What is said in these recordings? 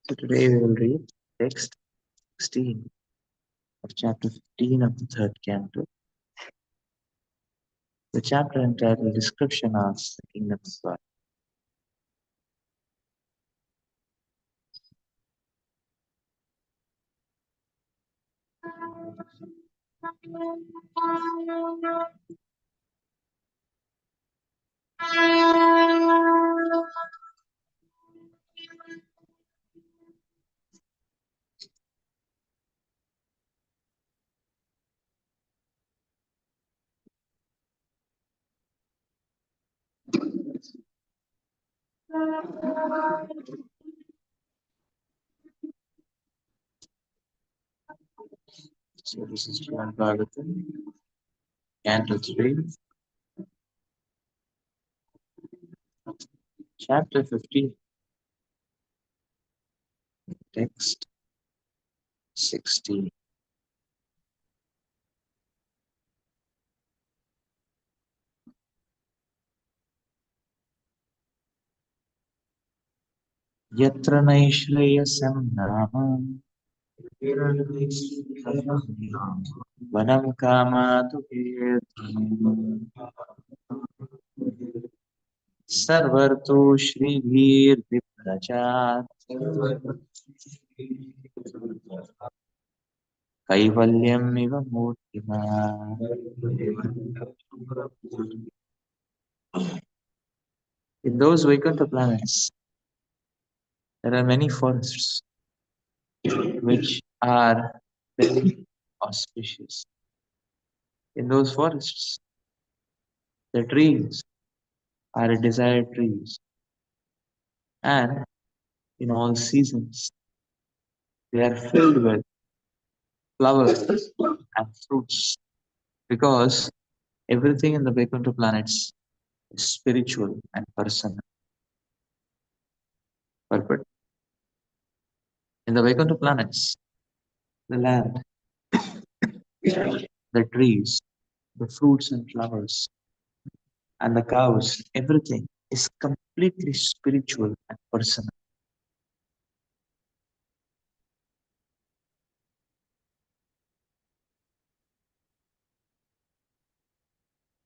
So today we will read text 16 of chapter 15 of the third canto. The chapter entitled Description of the Kingdom of God. So this is Srimad Bhagavatam, Canto 3, chapter 15, text 16. Yatra naishreyasam nama vanam kamatu sarvarto shribhir viprachat kaivalyam iva murtima. In those Vaikuntha planets, there are many forests which are very auspicious. In those forests, the trees are desired trees, and in all seasons, they are filled with flowers and fruits because everything in the Vaikuntha planets is spiritual and personal. But in the Vaikuntha planets, the land, the trees, the fruits and flowers, and the cows, everything is completely spiritual and personal.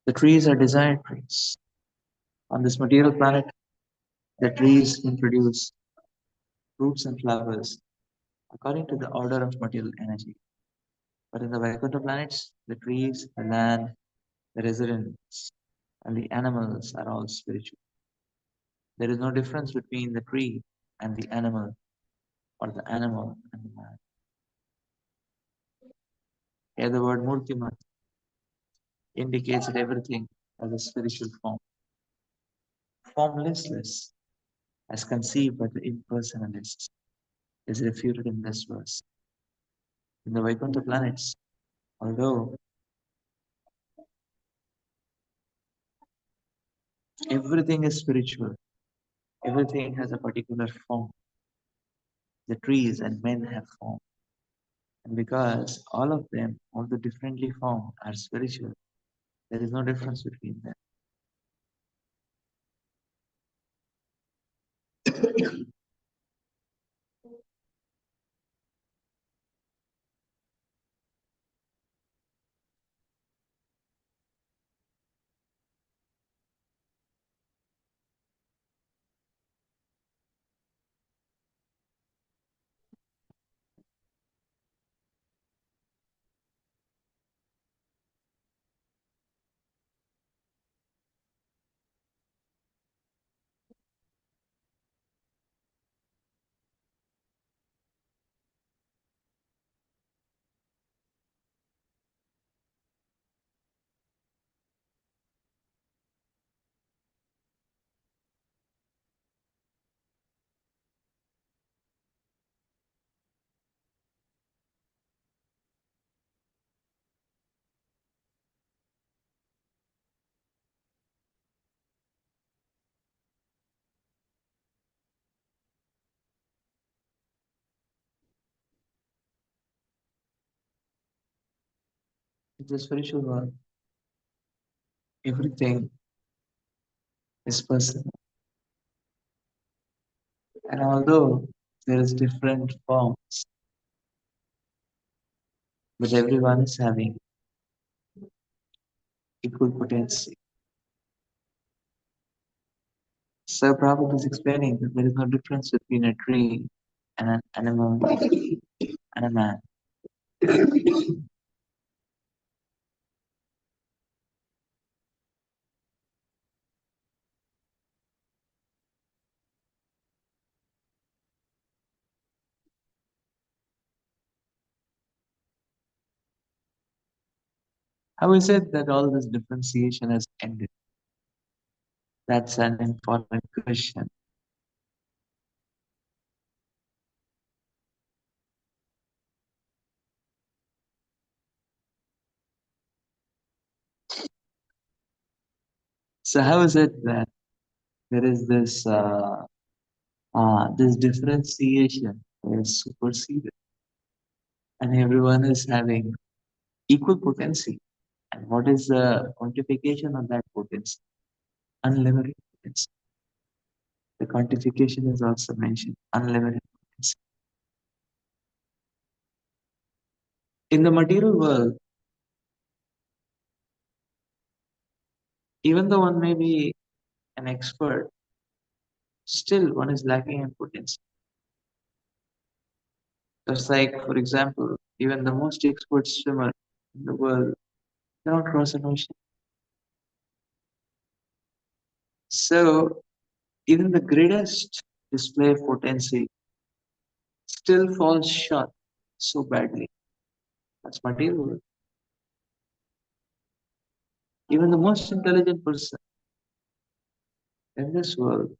The trees are desired trees. On this material planet, the trees can produce fruits and flowers according to the order of material energy. But in the Vaikuntha planets, the trees, the land, the residents, and the animals are all spiritual. There is no difference between the tree and the animal, or the animal and the man. Here, the word Murtimat indicates that everything has a spiritual form. Formlessness, as conceived by the impersonalists, is refuted in this verse. In the Vaikuntha planets, although everything is spiritual, everything has a particular form. The trees and men have form. And because all of them, although differently formed, are spiritual, there is no difference between them. In the spiritual world, everything is personal. And although There is different forms, but everyone is having equal potency. Sir Prabhupada is explaining that there is no difference between a tree and an animal and a man. How is it that all this differentiation has ended? That's an important question. So how is it that there is this differentiation is superseded and everyone is having equal potency? And what is the quantification of that potency? Unlimited potency. The quantification is also mentioned, unlimited potency. In the material world, even though one may be an expert, still one is lacking in potency. Just like, for example, even the most expert swimmer in the world cannot cross an ocean. So even the greatest display of potency still falls short so badly. That's material world. Even the most intelligent person in this world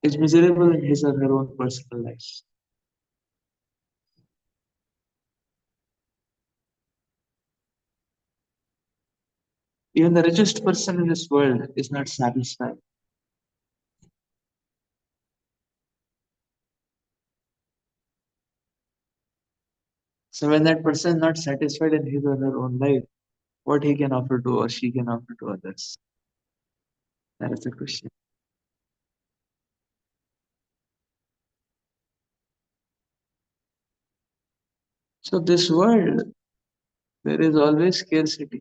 is miserable in his or her own personal life. Even the richest person in this world is not satisfied. So when that person is not satisfied in his or her own life, what he can offer to or she can offer to others? That is the question. So this world, there is always scarcity.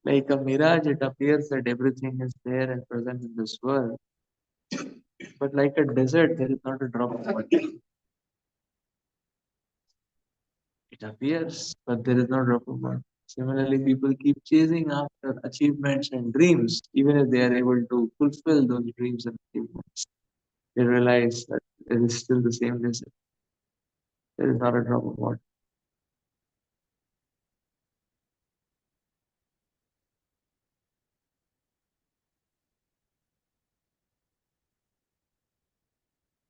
Like a mirage, it appears that everything is there and present in this world. But like a desert, there is not a drop of water. It appears, but there is no drop of water. Similarly, people keep chasing after achievements and dreams, even if they are able to fulfill those dreams and achievements. They realize that it is still the same desert. There is not a drop of water.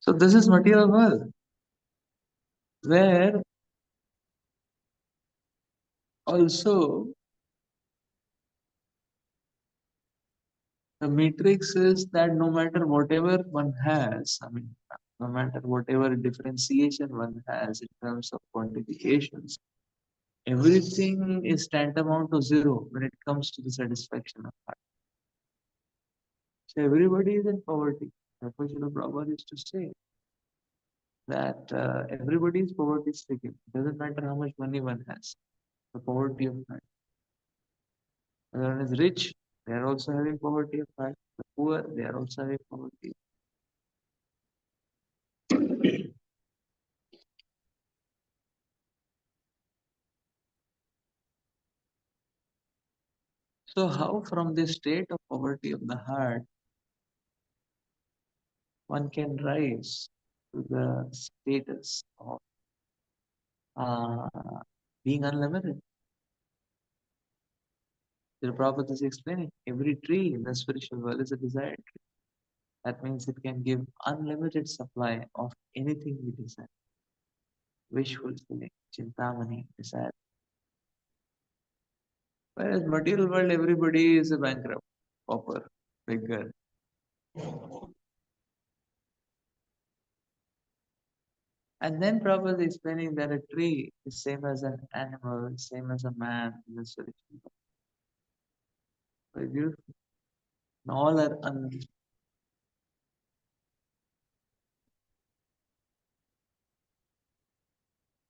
So this is material world, where also the matrix is that no matter whatever one has, I mean, no matter whatever differentiation one has in terms of quantifications, everything is tantamount to zero when it comes to the satisfaction of heart. So everybody is in poverty. Therefore, Srila Prabhupada used to say that everybody is poverty stricken. It doesn't matter how much money one has. The poverty of heart. Whether one is rich, they are also having poverty of heart. The poor, they are also having poverty. So how from this state of poverty of the heart one can rise to the status of uh, being unlimited? The Prabhupada is explaining every tree in the spiritual world is a desired tree. That means it can give unlimited supply of anything we desire. Wish fulfilling, chintamani, desire. Whereas material world, everybody is a bankrupt, pauper, beggar. And then Prabhupada is explaining that a tree is same as an animal, same as a man in the spiritual world. Very beautiful. And all are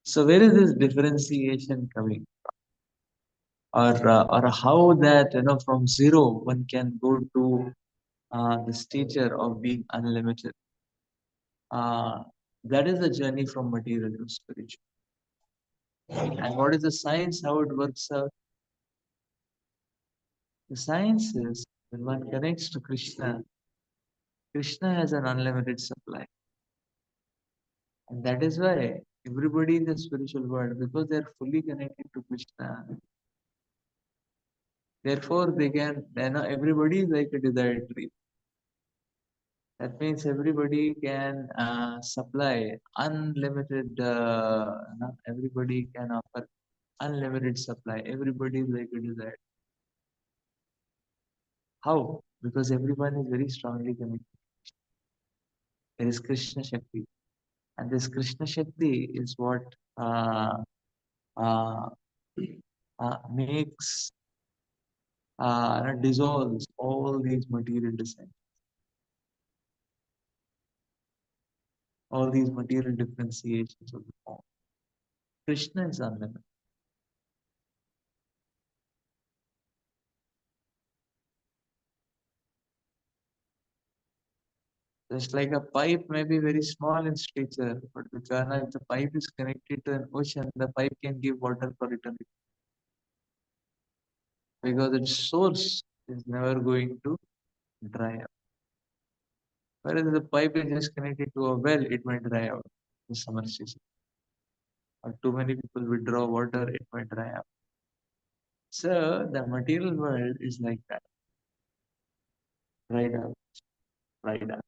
so where is this differentiation coming? Or how that from zero one can go to this teacher of being unlimited. Uh, that is the journey from material to spiritual. And what is the science? How it works out? The science is when one connects to Krishna, Krishna has an unlimited supply. And that is why everybody in the spiritual world, because they are fully connected to Krishna, therefore they can, everybody is like a desired tree. That means everybody can supply unlimited, everybody can offer unlimited supply. Everybody is like a desired. How? Because everyone is very strongly connected. There is Krishna Shakti. And this Krishna Shakti is what uh, uh, makes, dissolves all these material descent, all these material differentiations of the form. Krishna is unlimited. Just like a pipe may be very small in stature, but if the pipe is connected to an ocean, the pipe can give water for eternity because its source is never going to dry up. Whereas if the pipe is just connected to a well, it might dry out in summer season. Or too many people withdraw water, it might dry up. So the material world is like that, dried out, dried up.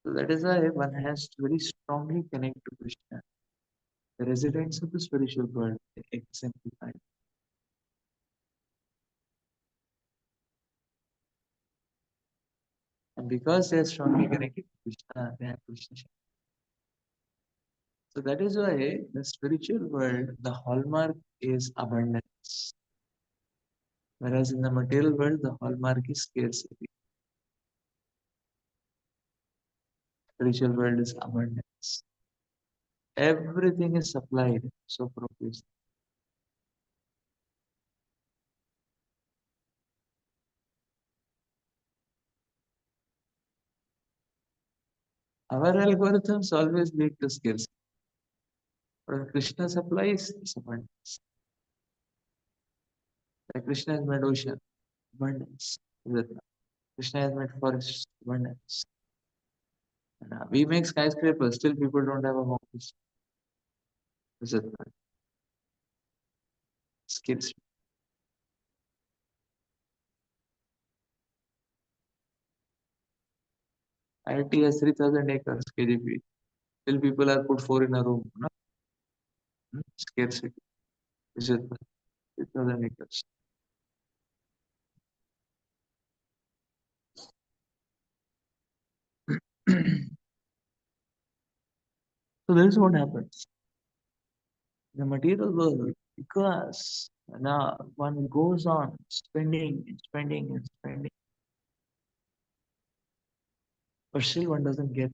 So that is why one has to very strongly connect to Krishna. The residents of the spiritual world exemplify. And because they are strongly connected to Krishna, they have Krishna Shakti. So that is why the spiritual world, the hallmark is abundance. Whereas in the material world, the hallmark is scarcity. Spiritual world is abundance. Everything is supplied so profusely. Our algorithms always lead to scarcity. But Krishna supplies is abundance. Like Krishna has made ocean, abundance. Krishna has made forests, abundance. And, we make skyscrapers, still people don't have a home. Is it scarcity? IIT has 3,000 acres, KGP. Still people are put four in a room. No? Scarcity. Is it 3,000 acres? So this is what happens. The material world, because now one goes on spending and spending and spending, but still one doesn't get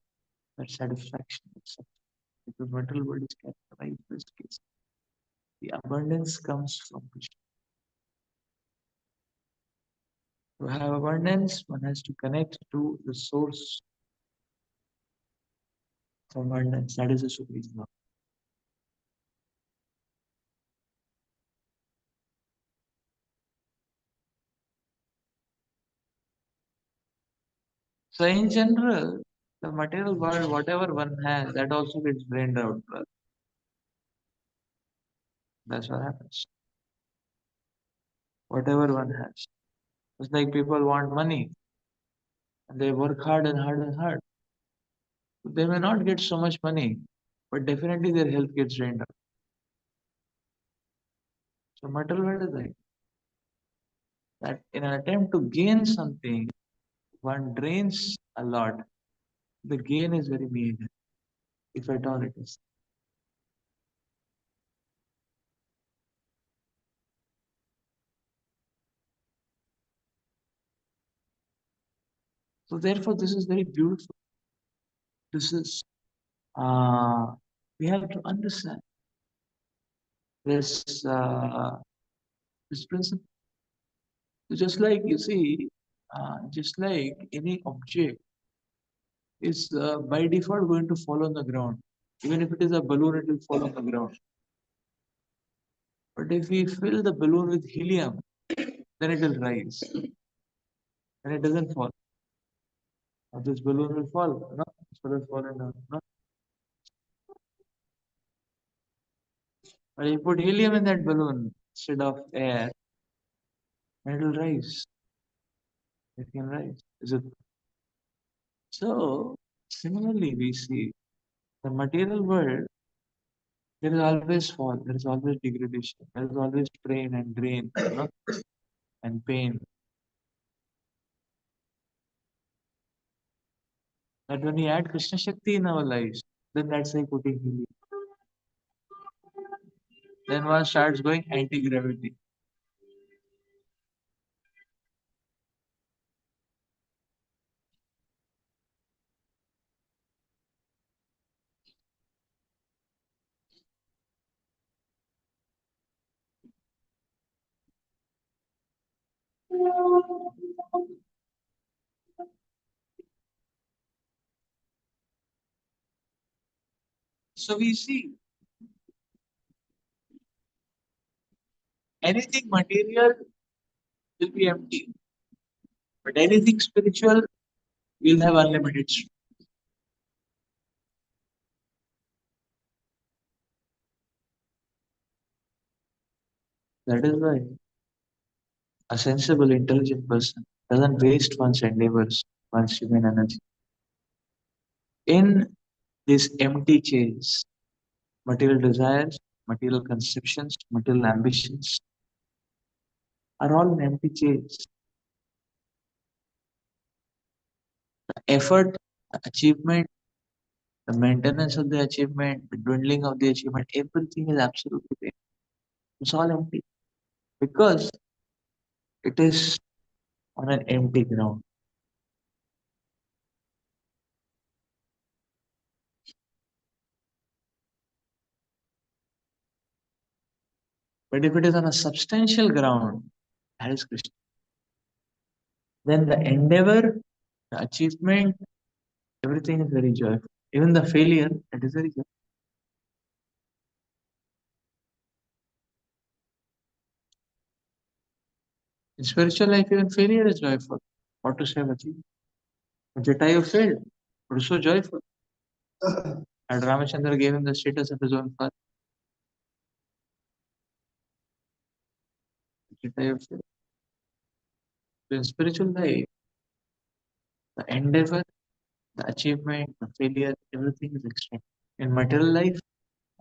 that satisfaction. Because material world is characterized by scarcity. The abundance comes from Krishna. To have abundance, one has to connect to the source of abundance. That is the Supreme Lord. So in general, the material world, whatever one has, that also gets drained out. That's what happens. Whatever one has. It's like people want money and they work hard and hard and hard. They may not get so much money, but definitely their health gets drained out. So material world is like that in an attempt to gain something, one drains a lot. the gain is very meager, if at all it is. So therefore, this is very beautiful. This is we have to understand this this principle. So just like you see, just like any object is by default going to fall on the ground. Even if it is a balloon, it will fall on the ground. But if we fill the balloon with helium, then it will rise and it doesn't fall. Now this balloon will fall. No, this balloon will fall down. No. But you put helium in that balloon instead of air, and it will rise. It can rise. Is it? So similarly, we see the material world. There is always fall. There is always degradation. There is always strain and drain, and pain. That when we add Krishna Shakti in our lives, then that's like putting helium. Then one starts going anti-gravity. So we see anything material will be empty, but anything spiritual will have unlimited strength. That is why a sensible, intelligent person doesn't waste one's endeavors, one's human energy. In this empty chase, material desires, material conceptions, material ambitions are all an empty chase. The effort, the achievement, the maintenance of the achievement, the dwindling of the achievement, everything is absolutely vain. It's all empty because it is on an empty ground. But if it is on a substantial ground, that is Krishna. Then the endeavor, the achievement, everything is very joyful. Even the failure, it is very joyful. In spiritual life, even failure is joyful. What to say, Vachi? Jatayu failed, but so joyful. And Ramachandra gave him the status of his own father. Jatayu failed. So in spiritual life, the endeavor, the achievement, the failure, everything is extreme. In material life,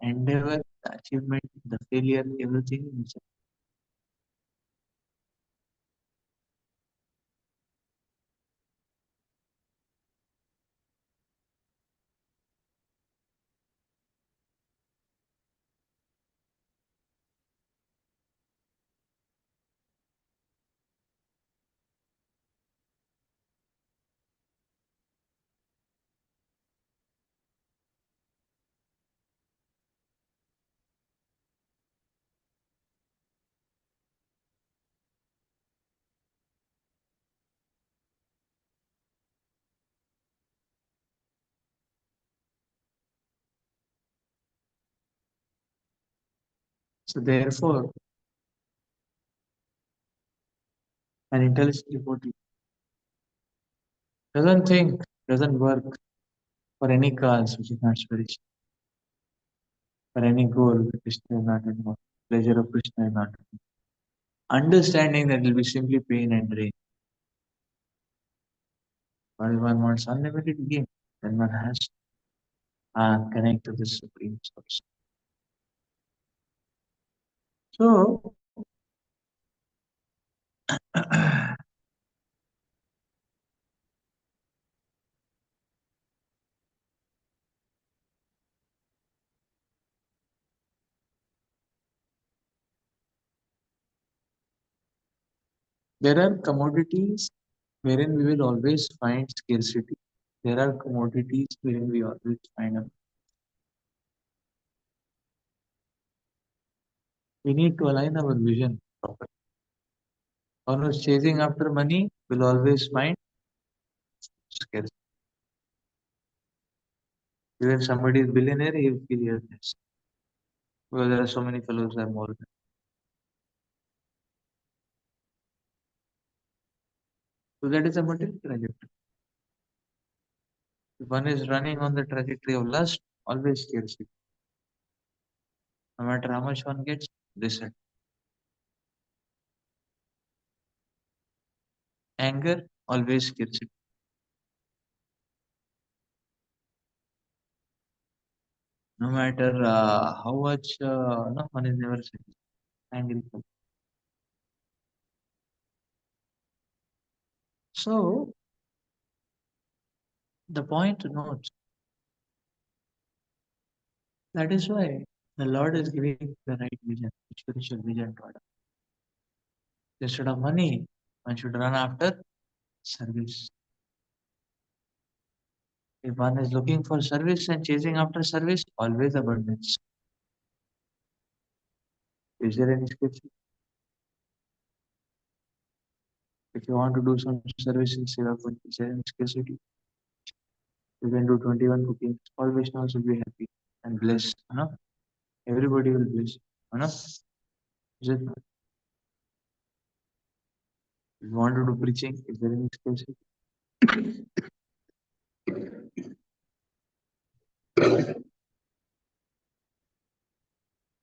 endeavor, the achievement, the failure, everything is extreme. So therefore, an intelligent devotee doesn't think, doesn't work for any cause which is not spiritual, for any goal which Krishna is not involved, pleasure of Krishna is not involved. Understanding that it will be simply pain and drain. But if one wants unlimited gain, then one has to connect to the Supreme Source. So, There are commodities wherein we will always find scarcity. There are commodities wherein we always find a. We need to align our vision properly. One who's chasing after money will always find scarcity. Even if somebody is billionaire, he will feel he has less. Because there are so many fellows who have more than. So that is a material trajectory. If one is running on the trajectory of lust, always scarcity. No matter how much one gets, this and anger, always scarcity. No matter how much, no, one is never satisfied. Angry. So the point to note, that is why the Lord is giving the right vision, spiritual vision to Adam. Instead of money, one should run after service. If one is looking for service and chasing after service, always abundance. Is there any scarcity? If you want to do some service in Seva Kundi, is there any scarcity? You can do 21 bookings. All Vaishnavas will be happy and blessed. Everybody will bless. Is it not? If you want to do preaching, is there any scarcity?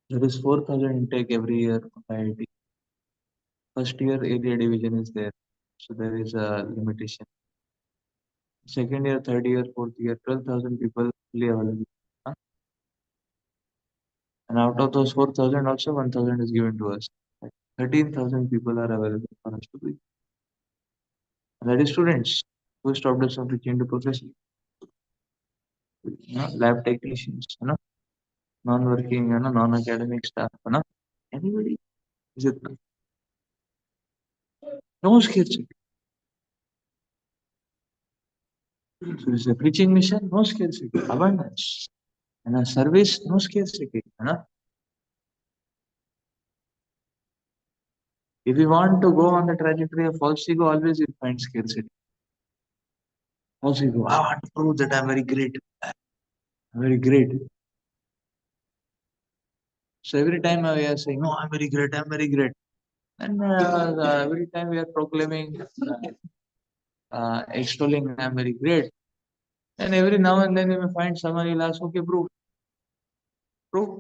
There is 4,000 intake every year of IIT. First year area division is there. So there is a limitation. Second year, third year, fourth year, 12,000 people fully available. Huh? And out of those 4,000 also 1,000 is given to us. Like 13,000 people are available for us to be. And that is students who stopped us from preaching to profession. Lab technicians, non-working, non-academic staff, anybody. Is it no scarcity? So it's a preaching mission, no scarcity, abundance. And a service, no scarcity. If you want to go on the trajectory of false ego, always you find scarcity. False ego, I want to prove that I'm very great. I'm very great. So every time we are saying, no, I'm very great, I'm very great. And every time we are proclaiming, extolling, I'm very great. And every now and then you may find someone will ask, okay, prove, prove.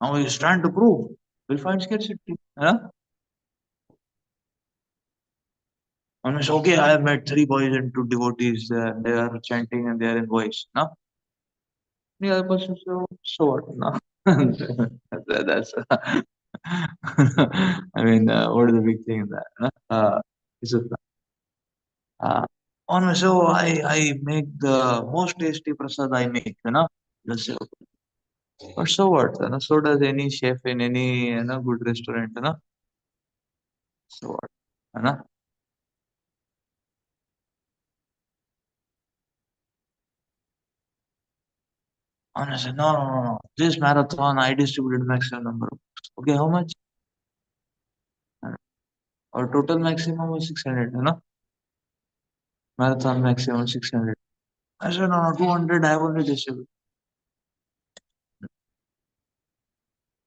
Now you stand to prove. We'll find scarcity. One is okay, I have met three boys and two devotees. They are chanting and they are in voice. No? The other person, so what? No? That's, I mean, what is the big thing in that? No? Is it, one may say, oh, I make the most tasty prasad I make, Let's say, but so what? So does any chef in any good restaurant, So what? And I said, no, no, no, no. This marathon, I distributed maximum number of books. Okay, how much? Our total maximum was 600, Marathon maximum 600. I said, no, no, 200, I have only distributed.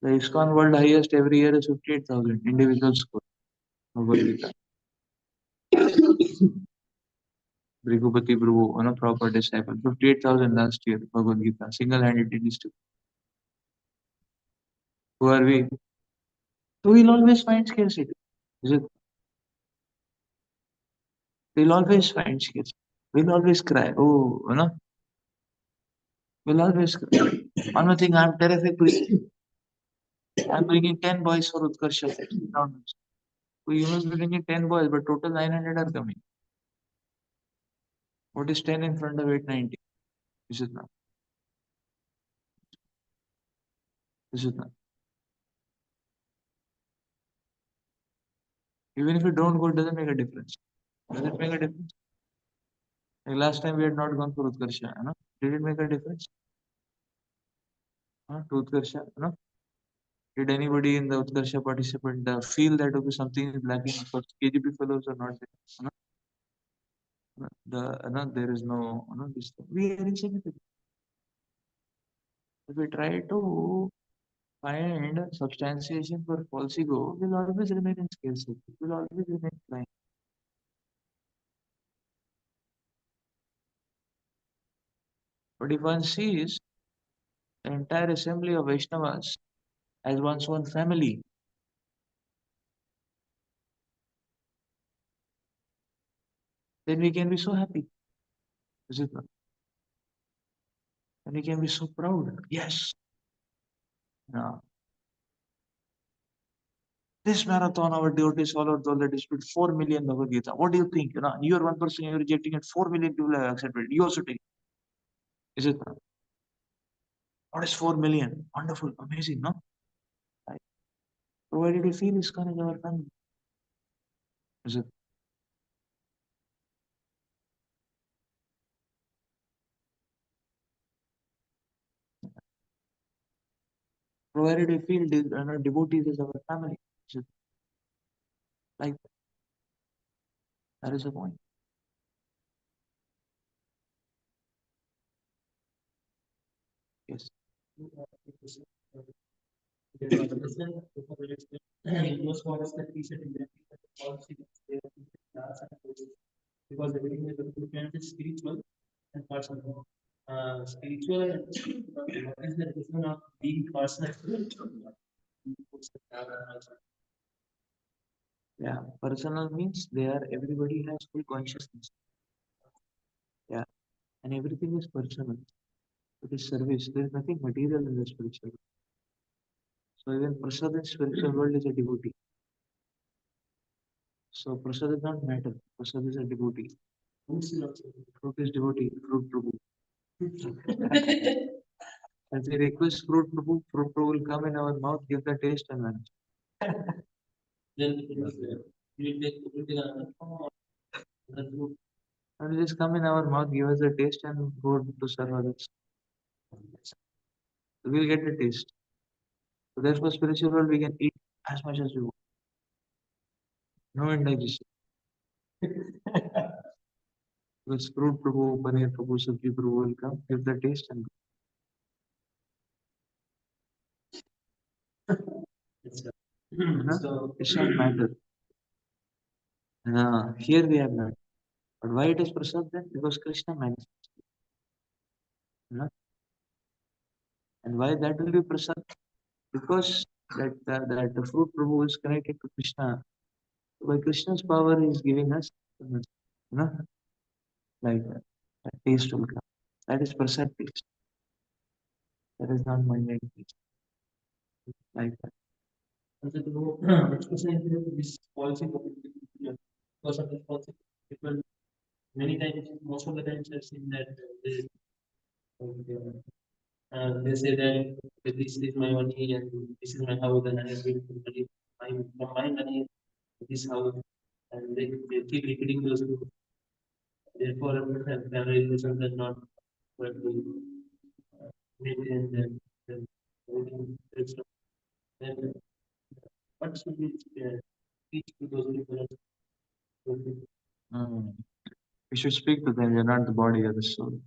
The ISKCON world highest every year is 58,000 individual score. Bhagavad Gita. Brigupati Prabhu, proper disciple. 58,000 last year, Bhagavad Gita. Single-handedly distributed. Who are we? So we'll always find scarcity. Is it? We'll always find scarcity. We'll always cry. Oh, we'll always cry. One more thing, I'm terrific. I'm bringing 10 boys for Utkarsha. So you must be bringing 10 boys, but total 900 are coming. What is 10 in front of 890? Is it not? Is it not? Even if you don't go, it doesn't make a difference. Does it make a difference? Like last time we had not gone for Utkarsha, you know? Did it make a difference? To Utkarsha, you know? Did anybody in the Utkarsha participant feel that okay, something is lacking because KGP fellows are not there? There is no, this thing. We are insignificant. If we try to find substantiation for false ego, we'll always remain in scarcity. We'll always remain blind. But if one sees the entire assembly of Vaishnavas as one's own family, then we can be so happy. Is it not? And we can be so proud. Yes. Now, this marathon, our devotees followed the already split 4 million Bhagavad Gita. What do you think? You're one person, you're rejecting it. 4 million people have accepted it. You also take it. Is it not? What is 4 million? Wonderful, amazing, no? Right. Provided we feel ISKCON is our family. Is it? Provided we feel devotees is our family. Is it? Like, that is the point. Yes. Yeah. Personal means everybody has full consciousness. Yeah. And everything is personal. It is service. There is nothing material in the spiritual. So even Prasad in spiritual world is a devotee. So Prasad does not matter. Prasad is a devotee. Fruit is devotee. Fruit Prabhu. As we request fruit Prabhu will come in our mouth, give the taste and vanish. And just come in our mouth, give us a taste and go to serve others. So we'll get the taste. So therefore, spiritual world we can eat as much as we want. No indigestion. Because fruit Prabhu, paneer Prabhu, sabji Prabhu will come, give the taste and it shall matter. Here we have that. But why it is prasad then? Because Krishna manifests. No? And why that will be prasad? Because that the fruit Prabhu is connected to Krishna. By Krishna's power, he is giving us, know, like that taste will come. That is prasad taste. That is not my main taste. Like that. Mm. We should speak to them. You're not the body, you're the soul.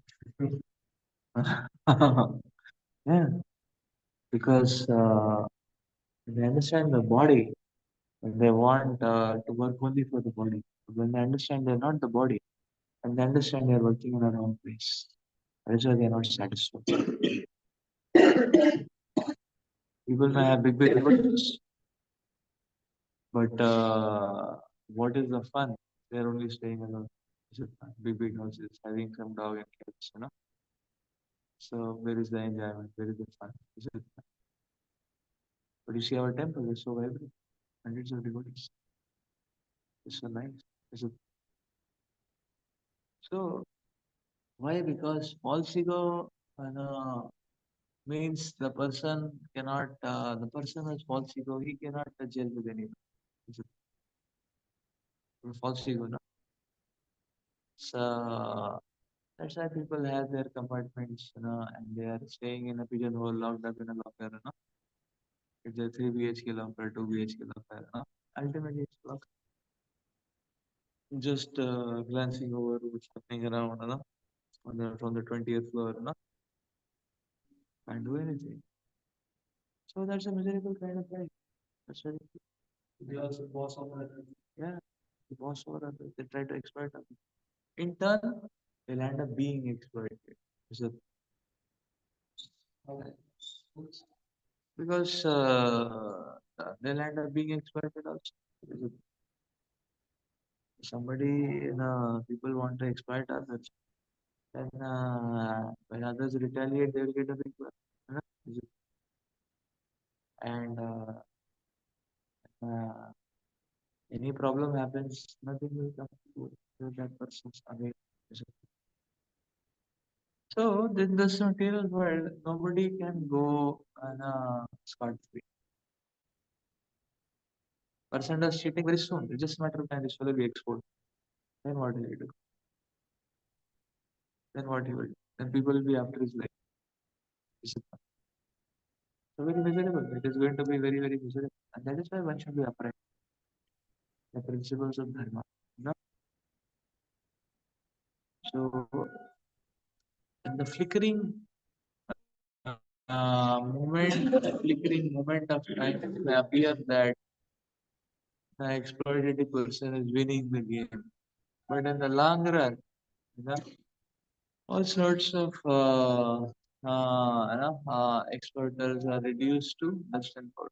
Yeah, because they understand the body, and they want to work only for the body. But when they understand they're not the body, and they understand they're working in a wrong place, that's why they're not satisfied. People may have big efforts, but what is the fun? They're only staying alone. Is it fun? Big houses, having some dog and cats. So where is the enjoyment? Where is the fun? Is it fun? But you see our temple is so vibrant. Hundreds of devotees. It's so nice. Is it? So why? Because false ego means the person cannot, the person has false ego, he cannot gel with anyone. Is it? false ego, no? So that's why people have their compartments, and they are staying in a pigeonhole, locked up in a locker, It's a 3 BHK locker, 2 BHK locker, Ultimately, it's locker. Just glancing over what's happening around, from the 20th floor, can't do anything. So that's a miserable kind of life. That's very, they also boss over others. Yeah, the boss over others. They try to exploit others. In turn, they'll end up being exploited. So, because they'll end up being exploited also. Because somebody, people want to exploit others. Then when others retaliate, they will get a big one. You know? And uh, any problem happens, nothing will come to that person's again. So in this material world, nobody can go scot free. Person does cheating very soon. It's just a matter of time. This will be exposed. Then what will he do? Then what he will do? Then people will be after his life. So very miserable. It is going to be very, very miserable. And that is why one should be upright. The principles of dharma. No? So in the flickering moment of time, it may appear that the exploitative person is winning the game. But in the long run, you know, all sorts of exploiters are reduced to dust and powder.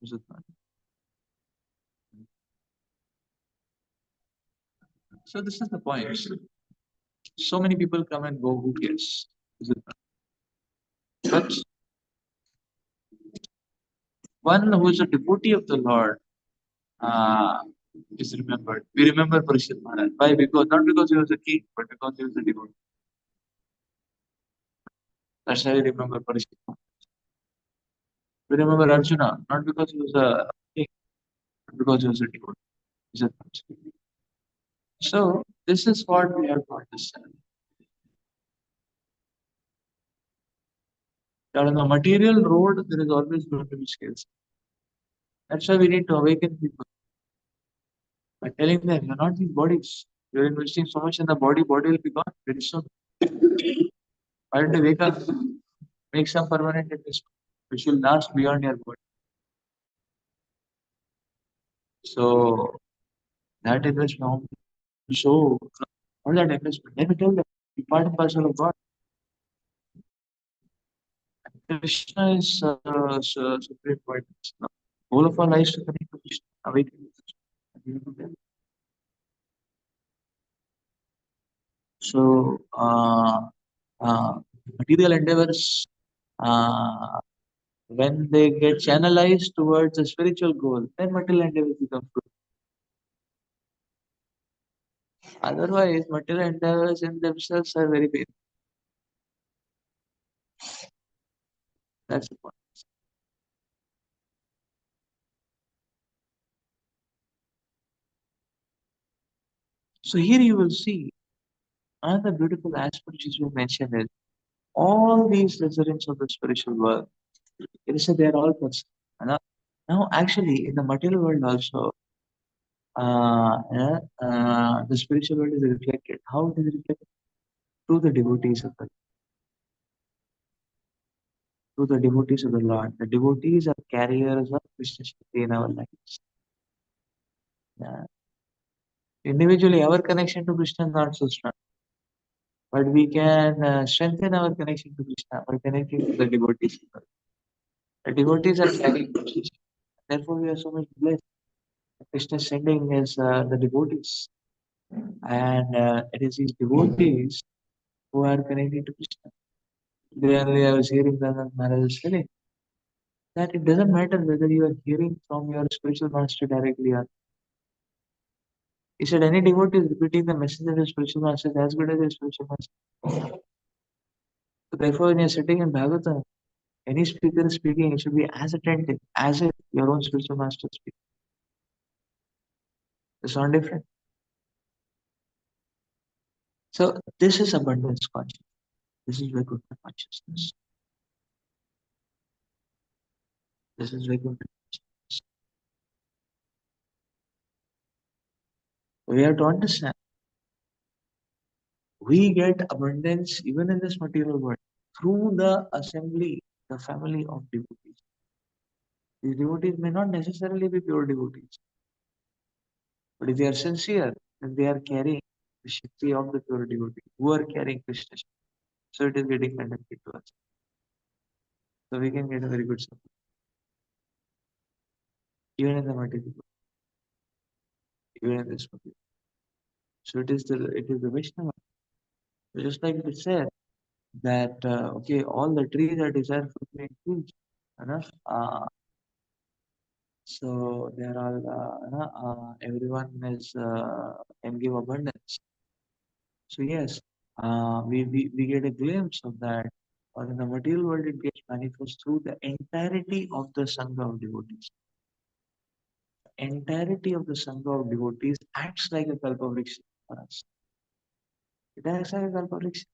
Is it not? So this is the point. So many people come and go. Who cares? Is it not? But one who is a devotee of the Lord uh, is remembered. We remember Parishit Maharaj. Why? Because not because he was a king, but because he was a devotee. That's why we remember Parishit Maharaj. We remember Arjuna, not because he was a king, but because he was a devotee. Is it not? So this is what we have to understand. That on the material road, there is always going to be scales. That's why we need to awaken people by telling them you're not these bodies. You're investing so much in the body, body will be gone very soon. Why don't you wake up, make some permanent investment, which will last beyond your body. So that investment, so all that investment, let me tell them, be part and parcel of God. Krishna is supreme point. All of our lives to connect to Krishna, awaken to Krishna. So, material endeavors, uh, when they get channelized towards a spiritual goal, then material endeavors become fruit. Otherwise, material endeavors in themselves are very big. That's the point. So here you will see another beautiful aspect which you mentioned is all these residents of the spiritual world. It is said they are all person. Now, actually, in the material world also, the spiritual world is reflected. How it is reflected? Through the devotees of the through the devotees of the Lord. The devotees are carriers of Krishna Shakti in our lives. Yeah. Individually, our connection to Krishna is not so strong, but we can strengthen our connection to Krishna by connecting to the devotees. The devotees are carrying Krishna. Therefore, we are so much blessed. Krishna is sending is the devotees, and it is these devotees who are connected to Krishna. Clearly, I was hearing that Maharaj saying that it doesn't matter whether you are hearing from your spiritual master directly or he said any devotee is repeating the message of his spiritual master is as good as his spiritual master. So therefore, when you're sitting in Bhagavatam, any speaker is speaking, you should be as attentive as if your own spiritual master speaks. It's not different. So this is abundance consciousness. This is Vaikuntha consciousness. This is Vaikuntha consciousness. We have to understand we get abundance even in this material world through the assembly, the family of devotees. These devotees may not necessarily be pure devotees, but if they are sincere, then they are carrying the Shakti of the pure devotee who are carrying Krishna. So it is getting conducted to us. So we can get a very good support, even in the material world, even in this material. So it is the Vaishnava. Just like it is said that okay, all the trees are desired for being trees. Enough. So there are everyone is can give abundance. So yes, we get a glimpse of that. Or in the material world, it gets manifest through the entirety of the Sangha of devotees. Entirety of the Sangha of devotees acts like a Kalpavriksha for us. It acts like a Kalpavriksha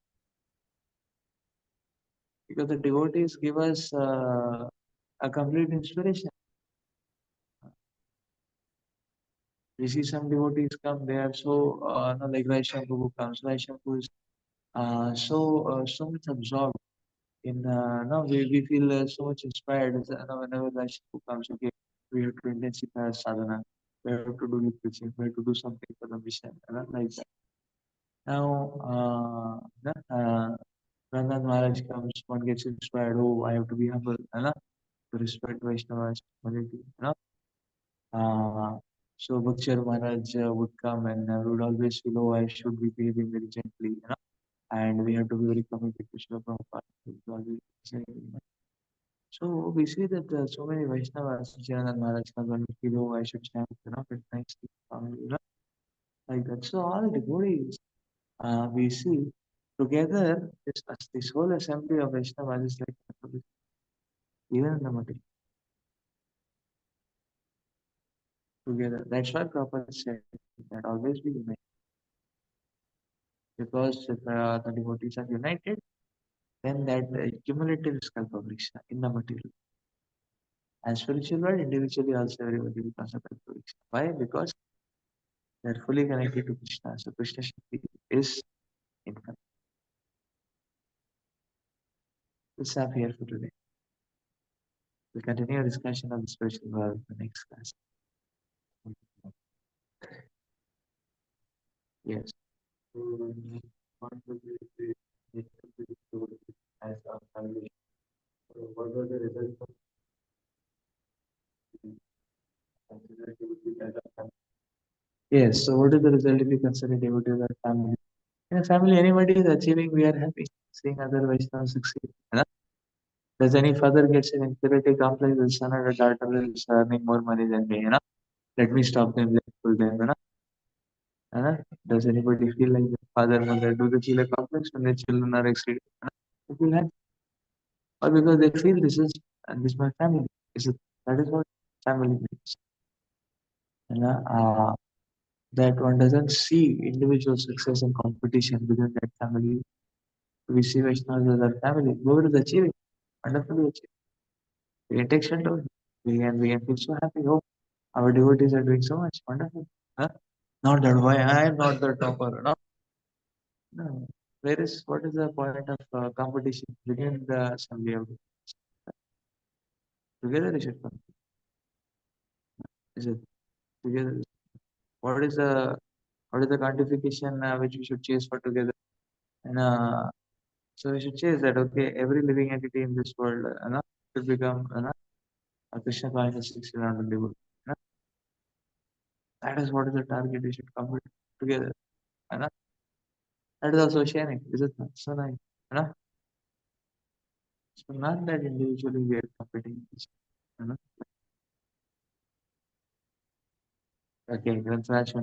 because the devotees give us a complete inspiration. We see some devotees come, they are so, like Vaishnav comes. Vaishnav is so much absorbed in, no, we feel so much inspired whenever Vaishnav comes, okay, we have to intensify our sadhana, we have to do literature, we have to do something for the mission, like that. Now, Rangan Maharaj comes, one gets inspired, oh, I have to be humble, to respect Vaishnavas, humility, so Bhakshar Maharaj would come and we would always feel, oh, I should be behaving very gently, and we have to be very committed to Srila Prabhupada. We would always say, So we see that so many Vaishnavas, Jnana Maharaj comes and we feel, oh, I should chant, it nicely, like that. So all devotees we see together, this whole assembly of Vaishnavas is like even in the material together. That's why Prabhupada said that always be united. Because if the devotees are united, then that cumulative is Kalpavriksha in the material. And spiritual world, individually also everybody becomes a Kalpavriksha. Why? Because they're fully connected to Krishna. So Krishna Shakti is infinite. We'll stop here for today. We'll continue our discussion of the spiritual world in the next class. Yes. So, what would you say is the story as a family? So what was the result of the considered devotee as a family? Yes, so what is the result if you consider devotee as a family? In a family, anybody is achieving, we are happy. Seeing other Vaishnavas succeed. Does any father gets an inferiority complex? The son or the daughter is earning more money than me, Let me stop them, let me pull them, Does anybody feel like the father, mother, do they feel a complex when their children are exceeding? They feel happy. Or because they feel this is my family. That is what family means. You know, uh, that one doesn't see individual success and competition within that family. We see Vaishnavas as our family. Whoever is achieving, wonderfully achieved. We can take shelter. We can feel so happy. Oh, our devotees are doing so much. Wonderful. Not that why I am not the topper. No. No. What is the point of competition within the assembly of together they should come. Is it together? What is the what is the quantification which we should chase for together? And so we should chase that. Okay, every living entity in this world, should become, a Krishna consciousness around the devotee. That is what is the target we should complete together. That is also sharing, is it not? So nice. So not that individually we are competing. You know? Okay, that's Raj.